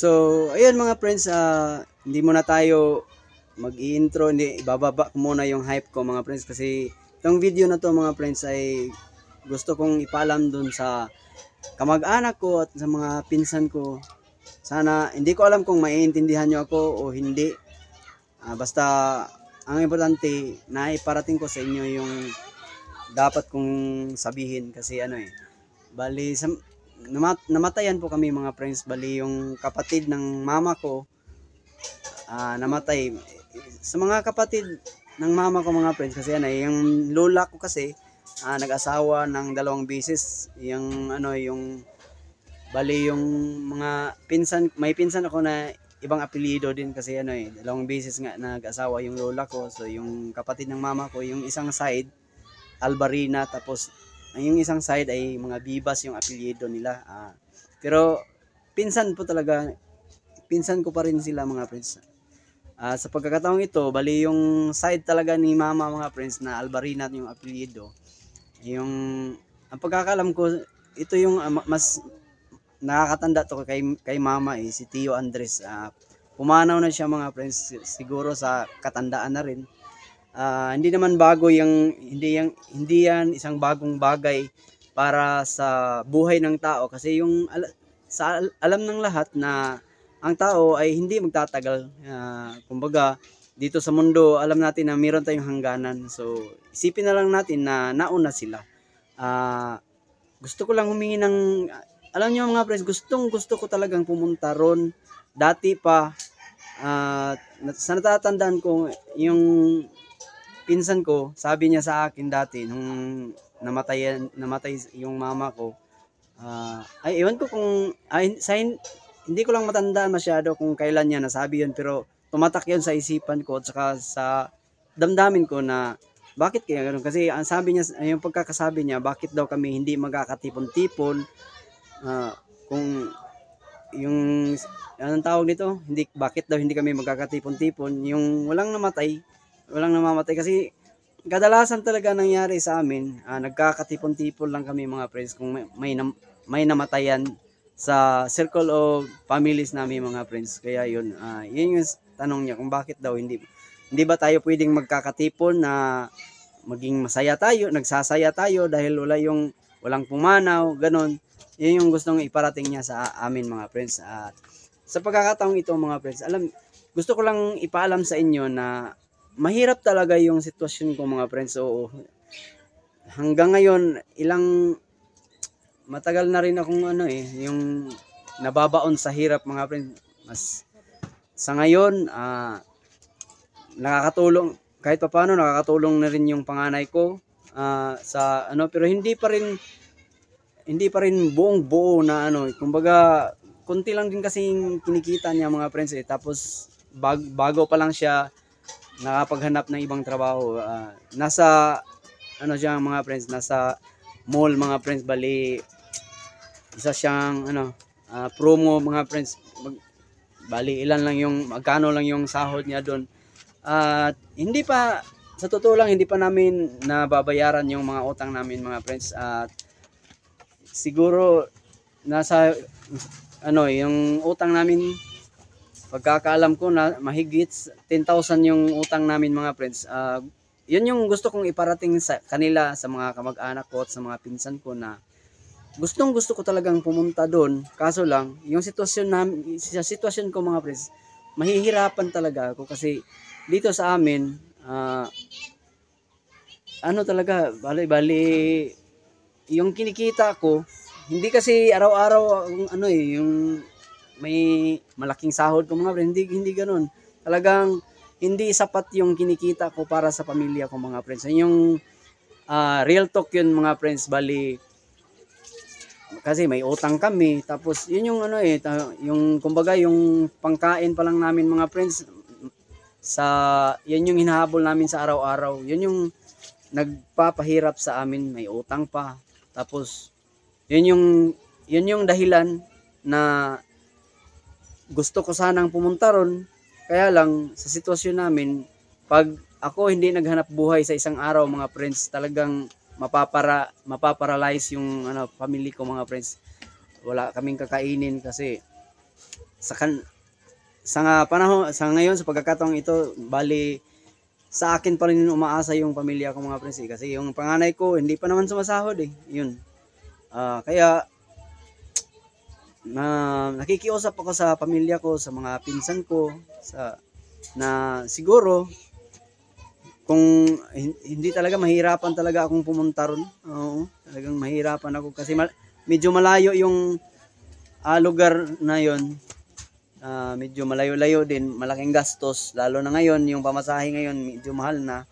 So, ayun mga friends, hindi muna tayo mag-i-intro, hindi, ibababa ko muna yung hype ko mga friends kasi itong video na to mga friends ay gusto kong ipaalam dun sa kamag-anak ko at sa mga pinsan ko. Sana, hindi ko alam kung maiintindihan nyo ako o hindi. Basta, ang importante na iparating ko sa inyo yung dapat kong sabihin kasi bali, namatayan po kami mga friends. Bali, yung kapatid ng mama ko, namatay. Sa mga kapatid ng mama ko mga friends kasi yung lola ko kasi nag-asawa ng 2 beses. Yung bali yung mga pinsan, may pinsan ako na ibang apelyido din kasi 2 beses nga nag-asawa yung lola ko. So yung kapatid ng mama ko, yung isang side Albarina, tapos yung isang side ay mga Bibas yung apelyido nila. Pero pinsan po talaga, pinsan ko pa rin sila mga friends. Sa pagkakataong ito, bali yung side talaga ni mama mga friends na Albarina yung apelyido. Yung ang pagkakalam ko, ito yung mas nakakatanda to kay mama si Tio Andres. Pumanaw na siya mga friends, siguro sa katandaan na rin. Hindi naman bago hindi yan isang bagong bagay para sa buhay ng tao kasi alam ng lahat na ang tao ay hindi magtatagal. Kumbaga, dito sa mundo, alam natin na meron tayong hangganan. So, isipin na lang natin na nauna sila. Gusto ko lang humingi ng, alam niyo mga friends, gusto ko talagang pumunta ron. Dati pa, sa natatandaan ko, yung pinsan ko, sabi niya sa akin dati, nung namatay yung mama ko, ay ewan ko kung, hindi ko lang matandaan masyado kung kailan niya nasabi yun, pero tumatak yun sa isipan ko at saka sa damdamin ko na bakit kaya ganoon. Kasi ang sabi niya, yung pagkakasabi niya, bakit daw kami hindi magkakatipon-tipon, kung yung anong tawag dito, bakit daw hindi kami magkakatipon-tipon, yung walang namamatay kasi kadalasan talaga nangyari sa amin, nagkakatipon-tipon lang kami mga friends kung may namatayan sa circle of families namin mga friends. Kaya yun yung tanong niya kung bakit daw hindi ba tayo pwedeng magkakatipon na maging masaya tayo, nagsasaya tayo dahil walang pumanaw, ganon. Yun yung gustong iparating niya sa amin mga friends. At sa pagkakataong ito mga friends, gusto ko lang ipaalam sa inyo na mahirap talaga yung sitwasyon ko mga friends. Oo, hanggang ngayon matagal na rin akong yung nababaon sa hirap mga friends. Sa ngayon, nakakatulong kahit papaano, nakakatulong na rin yung panganay ko pero hindi pa rin buong buo na kumbaga konti lang din kasi yung kinikita niya mga friends tapos bago pa lang siya nakapaghanap ng ibang trabaho. Nasa siya mga friends, nasa mall mga friends. Bali, isa siyang promo mga friends. Bali, magkano lang yung sahod niya doon. At sa totoo lang, hindi pa namin nababayaran yung mga utang namin mga friends. At siguro nasa yung utang namin, pagkakaalam ko na mahigit 10,000 yung utang namin mga friends. Yun yung gusto kong iparating sa kanila, sa mga kamag-anak ko at sa mga pinsan ko, na gusto ko talagang pumunta doon. Kaso lang, sa sitwasyon ko mga friends, mahihirapan talaga ako kasi dito sa amin, talaga, bali, yung kinikita ko, hindi kasi araw-araw yung may malaking sahod ko mga friends, hindi ganoon. Talagang hindi sapat yung kinikita ko para sa pamilya ko mga friends. Yung real talk yun mga friends. Bali, kasi may utang kami, tapos yun yung yung kumbaga yung pangkain pa lang namin mga friends, yan yung hinahabol namin sa araw-araw. Yun yung nagpapahirap sa amin, may utang pa. Tapos yun yung dahilan na gusto ko sanang pumunta ron. Kaya lang sa sitwasyon namin, pag ako hindi naghanap buhay sa isang araw mga friends, talagang mapaparalyze yung family ko mga friends. Wala kaming kakainin kasi panahon sa ngayon sa pagkakataong ito, bali sa akin pa rin umaasa yung pamilya ko mga friends kasi yung panganay ko hindi pa naman sumasahod yun. Kaya nakikiusap ako sa pamilya ko, sa mga pinsan ko, na siguro kung hindi talaga mahirapan talaga akong pumunta ron. Oo, talagang mahirapan ako kasi medyo malayo yung lugar na yon. Medyo malayo-layo din, malaking gastos, lalo na ngayon yung pamasahe ngayon medyo mahal na,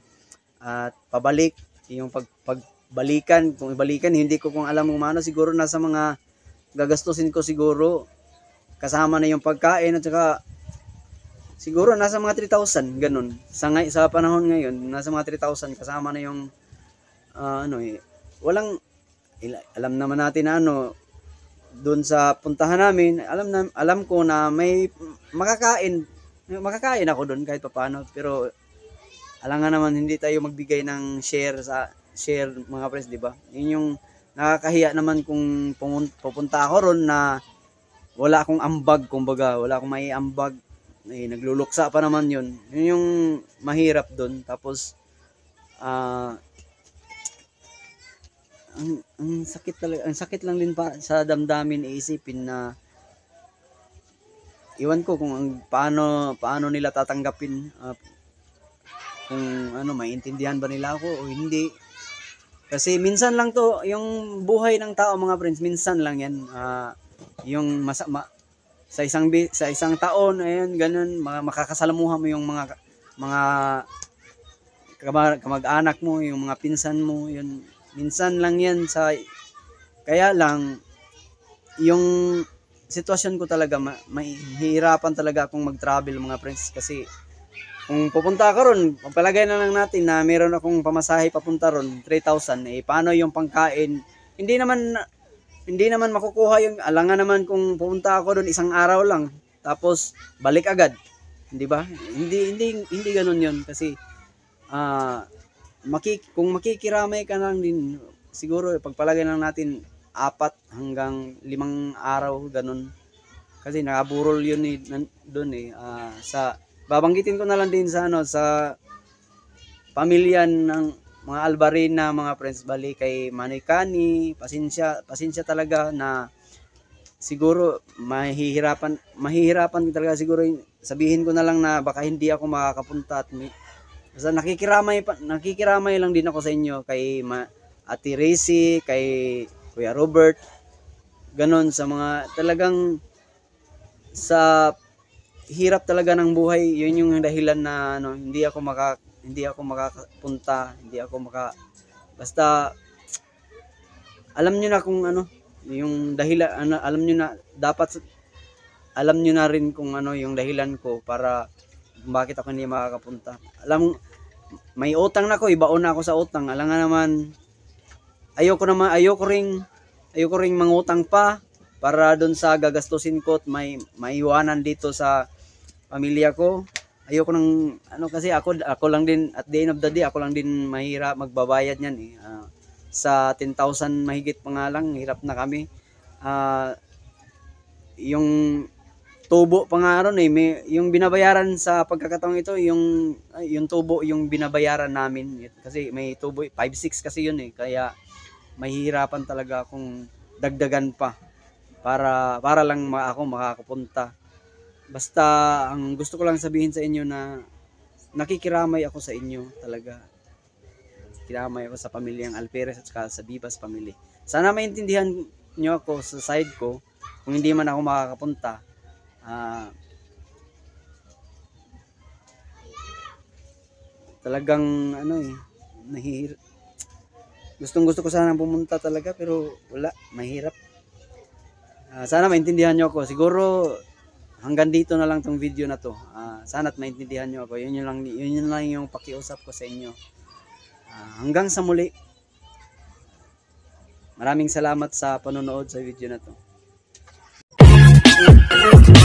at pabalik yung pagbalikan, kung ibalikan hindi ko kung alam kung ano, siguro nasa mga gagastusin ko siguro kasama na yung pagkain at saka siguro nasa mga 3,000 ganun. Sa panahon ngayon nasa mga 3,000 kasama na yung walang alam naman natin na doon sa puntahan namin, alam ko na may makakain ako doon kahit papaano, pero alangan naman hindi tayo magbigay ng share mga friends, di ba? Yun yung nakakahiya naman kung pupunta ako ron na wala akong ambag, kumbaga wala akong may ambag, nagluluksa pa naman yun yung mahirap doon. Tapos ang sakit talaga, ang sakit lang din pa sa damdamin iisipin na iwan ko kung paano nila tatanggapin, kung maintindihan ba nila ako o hindi. Kasi minsan lang to yung buhay ng tao mga friends, minsan lang yan. Yung sa isang taon, ayun, ganun, makakasalamuha mo yung mga kamag-anak mo, yung mga pinsan mo, yun. Minsan lang yan kaya lang yung sitwasyon ko talaga, mahihirapan talaga akong mag-travel mga friends, kasi kung pupunta ako ron, pagpalagay na lang natin na meron akong pamasahe papunta ron 3,000, paano yung pangkain? Hindi naman makukuha yung alangan naman kung pupunta ako ron isang araw lang tapos balik agad, hindi ba? Hindi ganoon yun, kasi kung makikiramay ka lang din, siguro pagpalagay lang natin 4 hanggang 5 araw ganun, kasi nakaburol yun doon babanggitin ko na lang din sa pamilya ng mga Albarina mga friends, bali kay Manikani, pasensya talaga na siguro mahihirapan talaga siguro, sabihin ko na lang na baka hindi ako makakapunta, at basta nakikiramay lang din ako sa inyo, kay Ate Racy, kay Kuya Robert, ganon, sa mga talagang sa hirap talaga ng buhay, yun yung dahilan na hindi ako makakapunta, basta alam niyo na kung yung dahilan, alam niyo na, dapat alam niyo na rin kung yung dahilan ko para bakit ako hindi makakapunta. May utang na ako, ibaon na ako sa utang. Alam nga naman, ayoko ring mangutang pa para doon sa gagastusin ko at maiwanan dito sa pamilya ko. Ayoko nang kasi ako lang din, at the end of the day, ako lang din mahirap magbabayad niyan sa 10,000 mahigit pa nga lang, hirap na kami. Yung tubo pa nga ron yung binabayaran sa pagkakataong ito, yung tubo yung binabayaran namin, kasi may tubo 5-6 kasi yun kaya mahihirapan talaga akong dagdagan pa para lang ako makakapunta. Basta ang gusto ko lang sabihin sa inyo na nakikiramay ako sa inyo talaga. Kiramay ako sa pamilyang Alperes at saka sa Vivas family. Sana maintindihan nyo ako sa side ko kung hindi man ako makakapunta. Talagang gustong-gusto ko sana pumunta talaga, pero wala, mahirap. Sana maintindihan nyo ako. Siguro hanggang dito na lang tong video na to. Sana't maintindihan nyo ako. Yun lang yung pakiusap ko sa inyo. Hanggang sa muli. Maraming salamat sa panonood sa video na to.